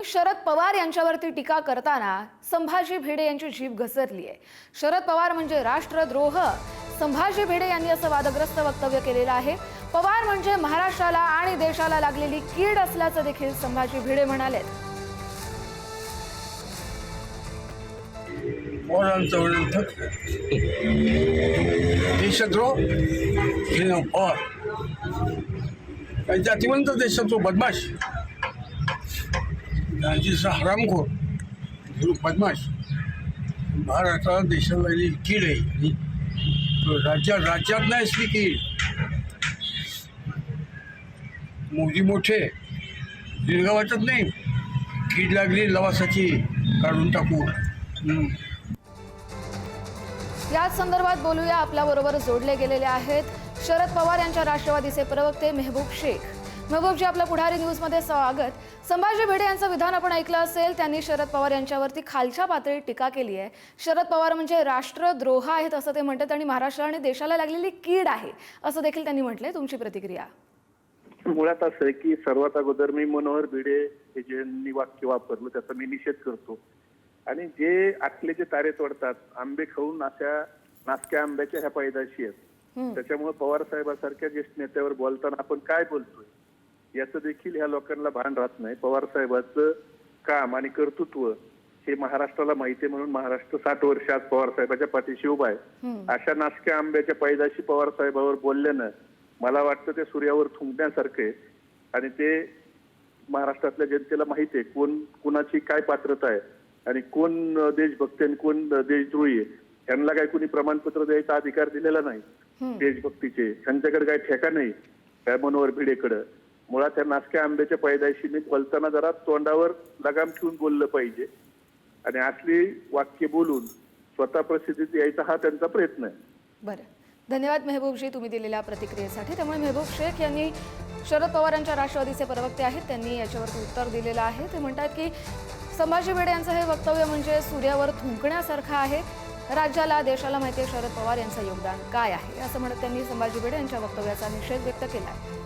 शरद पवार यांच्यावरती टीका करताना संभाजी भिडे यांची जीभ घसरली आहे। शरद पवार म्हणजे राष्ट्रद्रोह, संभाजी भिडे यांनी असं वादग्रस्त वक्तव्य केलेलं आहे। पवार म्हणजे महाराष्ट्राला आणि देशाला लागलेली कीड असल्याचं देखील संभाजी भिडे म्हणाले। देशद्रोह पवार जातीवंत देशाचो बदमाश हरामखोर बदमाश महाराष्ट्राला देशाला लागलेली कीड आहे। राज्यात नाही असली कीड। मोदी मोठे दीर्घ वाटत नाही, कीड लागली लवासाची काढून टाकू। याच संदर्भात बोलूया। आपल्या बरोबर जोडले गेलेले आहेत शरद पवार यांच्या राष्ट्रवादीचे प्रवक्ते मेहबूब शेख। मेहबूबजी, आपल्या पुढारी न्यूज मध्ये स्वागत। संभाजी भिडे यांचं विधान आपण ऐकलं असेल, त्यांनी शरद पवार यांच्यावरती खालच्या पातळीत टीका केली आहे। शरद पवार म्हणजे राष्ट्रद्रोह आहेत असं ते म्हणतात आणि महाराष्ट्र आणि देशाला लागलेली कीड आहे असं देखील त्यांनी म्हटलंय। तुमची प्रतिक्रिया? मुळात असं आहे की सर्वात अगोदर मी मनोहर भिडे हे जे वाक्य वापरलं त्याचा मी निषेध करतो। आणि जे आखले जे तारे तोडतात, आंबे खाऊन अशा नासक्या आंब्याच्या ह्या पैदाशी आहेत, त्याच्यामुळे पवार साहेबांसारख्या ज्येष्ठ नेत्यावर बोलताना आपण काय बोलतोय याचं देखील ह्या लोकांना भान राहत नाही। पवार साहेबांचं काम आणि कर्तृत्व हे महाराष्ट्राला माहिती आहे, म्हणून महाराष्ट्र 60 वर्ष आज पवार साहेबांच्या पाठीशी उभा आहे। अशा नासक्या आंब्याच्या पैदाशी पवार साहेबांवर बोलल्यानं मला वाटतं ते सूर्यावर थुंकण्यासारखं आहे। आणि ते महाराष्ट्रातल्या जनतेला माहिती आहे कोण कुणाची काय पात्रता आहे आणि कोण देशभक्त आणि कोण देशद्रोही आहे। त्यांना काही कुणी प्रमाणपत्र द्यायचा अधिकार दिलेला नाही देशभक्तीचे, त्यांच्याकडे काही ठेका नाही त्या मनोहर भिडेकडे। मुळात त्या नासक्या आंब्याच्या पैदाशीने बोलताना जरा तोंडावर लगाम ठेवून बोललं पाहिजे आणि असली वाक्य बोलून स्वतः प्रसिद्धीत यायचा हा त्यांचा प्रयत्न आहे। बरं, धन्यवाद मेहबूबजी तुम्ही दिलेल्या प्रतिक्रियेसाठी। त्यामुळे मेहबूब शेख यांनी शरद पवार यांच्या राष्ट्रवादीचे प्रवक्ते आहेत, त्यांनी याच्यावरती उत्तर दिलेलं आहे। ते म्हणतात की संभाजी भिडे यांचं हे वक्तव्य म्हणजे सूर्यावर थुंकण्यासारखं आहे। राज्याला देशाला माहिती आहे शरद पवार यांचं योगदान काय आहे असं म्हणत त्यांनी संभाजी भिडे यांच्या वक्तव्याचा निषेध व्यक्त केला आहे।